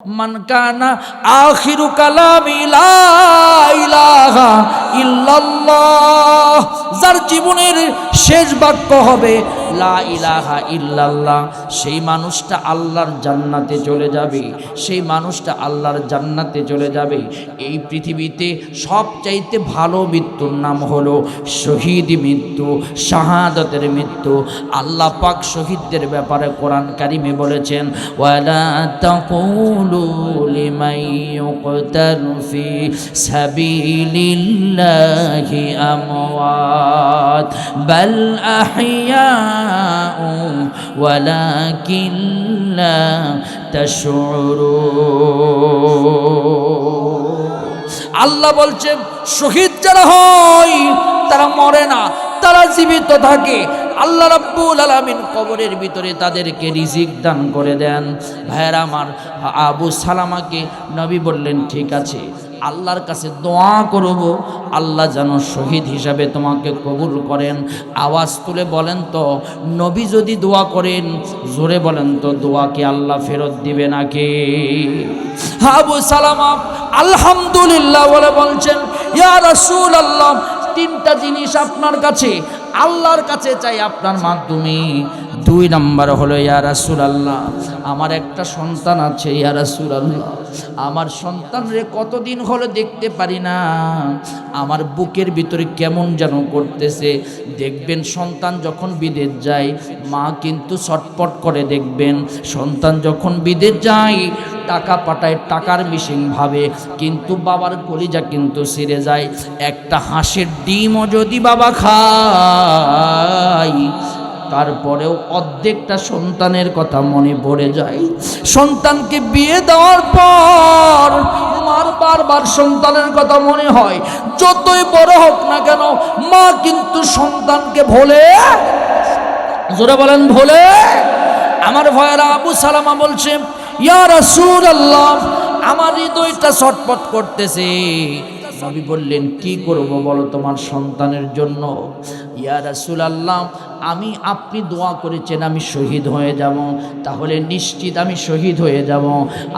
মান কানা আখিরু কালামি লা ইলাহা ইল্লাল্লাহ, যার জীবনের শেষ বাক্য হবে লা ইলাহা ইল্লাল্লাহ, সেই মানুষটা আল্লাহর জান্নাতে চলে যাবে, সেই মানুষটা আল্লাহর জান্নাতে চলে যাবে। এই পৃথিবীতে সবচাইতে ভালো মৃত্যুর নাম হলো শহীদ মৃত্যু, শাহাদাতের মৃত্যু। আল্লাহ পাক শহীদদের ব্যাপারে কোরআন কারিমে বলেছেন, ওয়ালা তাকুলু লিমান ইউকতালু ফি সাবিলিল্লাহি আমওয়াত বাল আহইয়াউ ওয়ালাকিন লা তাশউরুন। আল্লাহ বলছেন শহীদ যারা হয় তারা মরে না, তারা জীবিত থাকে। আল্লাহ রাব্বুল আলামিন কবরের ভিতরে তাদেরকে রিজিক দান করে দেন। ভাইয়েরা আমার, আবু সালামাকে নবী বললেন, ঠিক আছে আল্লাহর কাছে দোয়া করব, আল্লাহ যেন শহীদ হিসাবে তোমাকে কবুল করেন। আওয়াজ তুলে বলেন তো, নবী যদি দোয়া করেন, জোরে বলেন তো, দোয়া কি আল্লাহ ফেরত দিবে নাকি? আবু সালামা আলহামদুলিল্লাহ বলে বলছেন, ইয়া রাসূলুল্লাহ, তিনটা জিনিস আপনার কাছে, আল্লাহর কাছে চাই আপনার মাধ্যমে। 2 নাম্বার হলো, ইয়া রাসূলুল্লাহ, আমার একটা সন্তান আছে, ইয়া রাসূলুল্লাহ, আমার সন্তানরে কতদিন হলো দেখতে পারি না, আমার বুকের ভিতরে কেমন যেন করতেছে। দেখবেন সন্তান যখন বিদেশ যায়, মা কিন্তু ছটপট করে। দেখবেন সন্তান যখন বিদেশ যায়, টাকা পাঠায়, টাকার মিশিং ভাবে, কিন্তু বাবার কলিজা কিন্তু ছিঁড়ে যায়। একটা হাঁসের ডিমও যদি বাবা খায়, তারপরেও অর্ধেকটা সন্তানের কথা মনে পড়ে যায়। সন্তানকে বিয়ে দেওয়ার পর মার বারবার সন্তানের কথা মনে হয়। যতই বড় হোক না কেন, মা কিন্তু সন্তানকে ভোলে, জোরে বলেন ভোলে। আমার ভয়েরা আবু সালামা বলছে, ইয়া রাসূলুল্লাহ, আমার হৃদয়টা ছটফট করতেছে। নবী বললেন, কি করব বলো তোমার সন্তানের জন্য? ইয়া রাসূলুল্লাহ, আপনি দোয়া করেছেন আমি শহীদ হয়ে যাব, তাহলে নিশ্চিত আমি শহীদ হয়ে যাব।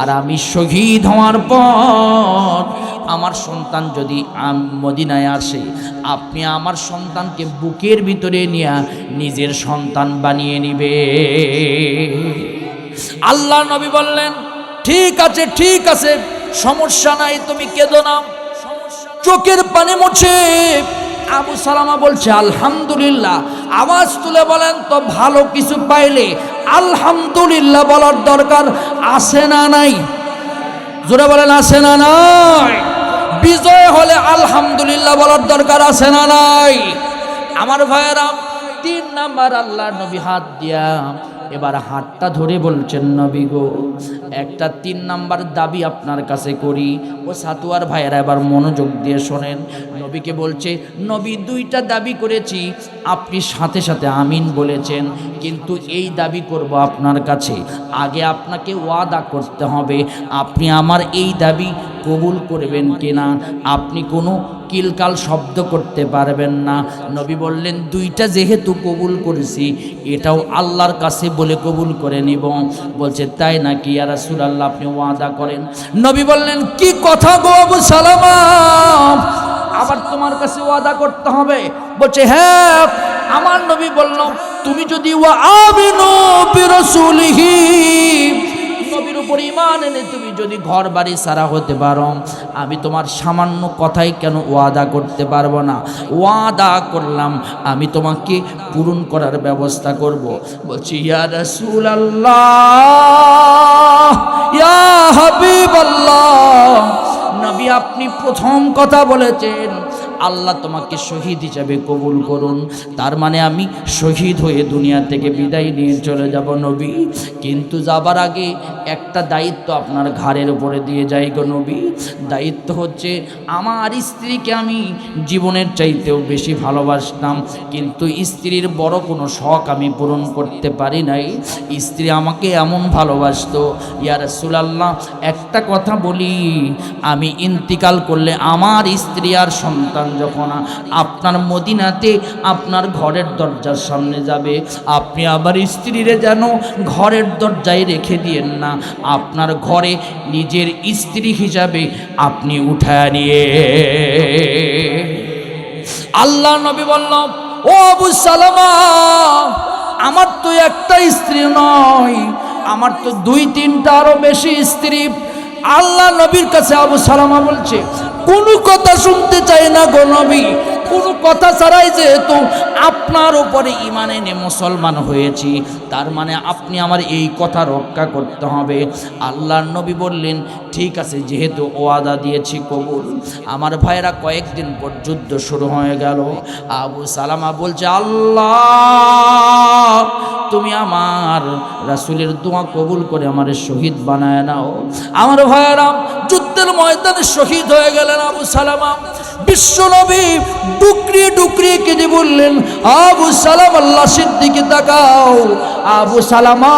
আর আমি শহীদ হওয়ার পর আমার সন্তান যদি মদিনায় আসে, আপনি আমার সন্তানকে বুকের ভিতরে নিয়ে নিজের সন্তান বানিয়ে নিবে। আল্লাহ নবী বললেন, ঠিক আছে ঠিক আছে, সমস্যা নাই, তুমি কেঁদো না। চোখের পানি মুছে আবু সালামা বলছে, আলহামদুলিল্লাহ। আওয়াজ তুলে বলেন তো, ভালো কিছু পাইলে আলহামদুলিল্লাহ বলার দরকার আছে না নাই? জোরে বলেন, আছে না নাই? বিজয় হলে আলহামদুলিল্লাহ বলার দরকার আছে না নাই? আমার ভাইয়েরা, 3 নাম্বার, আল্লাহর নবী হাত দিয়া এবার হাতটা ধরে বলছেন, নবী গো, একটা 3 নাম্বার দাবি আপনার কাছে করি। ও সাতুয়ার ভাইয়েরা এবার মনোযোগ দিয়ে শোনেন। নবীকে বলছে, নবী 2টা দাবি করেছি, আপনি সাথে সাথে আমিন বলেছেন, কিন্তু এই দাবি করব আপনার কাছে। আগে আপনাকে ওয়াদা করতে হবে, আপনি আমার এই দাবি কবুল করবেন কিনা। আপনি কোনো কিলকাল শব্দ করতে পারবেন না। নবী বললেন, 2টা যেহেতু কবুল করেছি, এটাও আল্লাহর কাছে বলে কবুল করে নিব। বলছে, তাই নাকি ইয়া রাসূলুল্লাহ, আপনি ওয়াদা করেন। নবী বললেন, কি কথা গো আবু সালামা, আবার তোমার কাছে ওয়াদা করতে হবে? বলছে, হ্যাঁ। আমার নবী বলল, তুমি যদি ওয়া আমিনু বিরাসূলিহি, নবীর উপর ঈমান এনে তুমি যদি ঘর বাড়ি সারা হতে পারো, আমি তোমার সামান্য কথাই কেন ওয়াদা করতে পারবো না? ওয়াদা করলাম, আমি তোমাকে পূরণ করার ব্যবস্থা করব। বলছি, ইয়া রাসূলুল্লাহ, ইয়া হাবিবাল্লাহ, নবী আপনি প্রথম কথা বলেছেন, আল্লাহ তোমাকে শহীদ হিসাবে কবুল করুন। তার মানে আমি শহীদ হয়ে দুনিয়া থেকে বিদায় নিয়ে চলে যাব নবী। কিন্তু যাবার আগে একটা দায়িত্ব আপনার ঘাড়ের উপরে দিয়ে যাই গো নবী। দায়িত্ব হচ্ছে, আমার স্ত্রীকে আমি জীবনের চাইতেও বেশি ভালোবাসতাম, কিন্তু স্ত্রীর বড় কোনো শখ আমি পূরণ করতে পারি নাই। স্ত্রী আমাকে এমন ভালোবাসতো, ইয়া রাসূলুল্লাহ, একটা কথা বলি, আমি ইন্তিকাল করলে আমার স্ত্রী আর সন্তান যখন আপনার মদিনাতে আপনার ঘরের দরজার সামনে যাবে, আপনি আবার স্ত্রীরে যেন ঘরের দরজায় রেখে দিয়েন না, আপনার ঘরে নিজের স্ত্রী হিসাবে আপনি উঠায় নিয়ে। আল্লাহ নবী বলল, ও আবু সালামা, আমার তো একটা স্ত্রী নয়, আমার তো 2-3টা আরো বেশি স্ত্রী। আল্লাহ নবীর কাছে আবু সালামা বলছে, কোনো কথা শুনতে চাই না গো নবী, কোনো কথা ছাড়াই যেহেতু আপনার উপরে ঈমান এনে মুসলমান হয়েছি, তার মানে আপনি আমার এই কথা রক্ষা করতে হবে। আল্লাহর নবী বললেন, ঠিক আছে, যেহেতু ওয়াদা দিয়েছি কবুল। আমার ভাইরা, কয়েকদিন পর যুদ্ধ শুরু হয়ে গেল। আবু সালামা বলছে, আল্লাহ তুমি আমার রাসূলের দোয়া কবুল করে আমার শহীদ বানায় নাও। আমার ভাইরা, যুদ্ধের ময়দানে শহীদ হয়ে গেলেন আবু সালামা। বিশ্বনবী ডুকরিয়ে ডুকরিয়ে কেঁদে বললেন, আবু সালামা লাশের দিকে তাকাও। আবু সালামা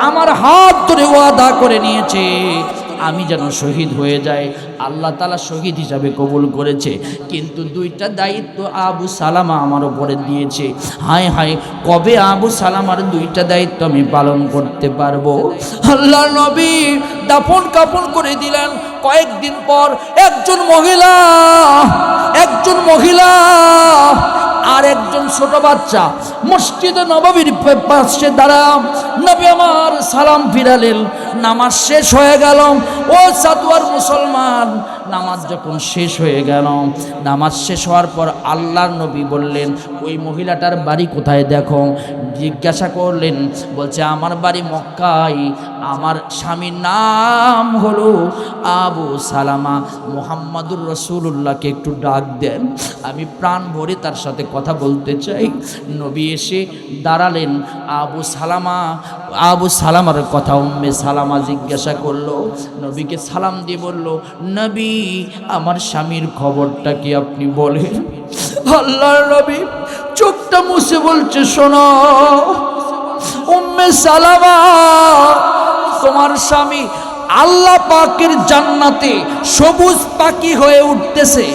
আমার হাত ধরে ওয়াদা করে নিয়েছে আমি যেন শহীদ হয়ে যায়। আল্লাহ তাআলা শহীদ হিসাবে কবুল করেছে, কিন্তু 2টা দায়িত্ব আবু সালামা আমার উপরে দিয়েছে। হায় হায়, কবে আবু সালামার 2টা দায়িত্ব আমি পালন করতে পারবো? আল্লাহর নবী দাফন কাফন করে দিলেন। কয়েকদিন পর একজন মহিলা আর একজন ছোট বাচ্চা মসজিদে নববীর পাশে দাঁড়া, নবী আমার সালাম ফিরালেন। নামাজ শেষ হয়ে গেল। ও সাতুয়ার মুসলমান, নামাজ যখন শেষ হয়ে গেল, নামাজ শেষ হওয়ার পর আল্লাহর নবী বললেন, ওই মহিলাটার বাড়ি কোথায় দেখো। জিজ্ঞাসা করলেন, বলছে আমার বাড়ি মক্কায়, আমার স্বামীর নাম হলো আবু সালামা। মুহাম্মাদুর রাসূলুল্লাহকে একটু ডাক দেন, আমি প্রাণ ভরে তার সাথে কথা বলতে চাই। নবী এসে দাঁড়ালেন। আবু সালামার কথা উম্মে সালামা জিজ্ঞাসা করলো। নবীকে সালাম দিয়ে বলল, নবী আমার স্বামীর খবরটা কি আপনি বলেন। আল্লাহর নবী চোখটা মুছে বলছে, শোনো উম্মে সালামা, তোমার স্বামী আল্লাহ পাকের জান্নাতে সবুজ পাখি হয়ে উঠতেছে।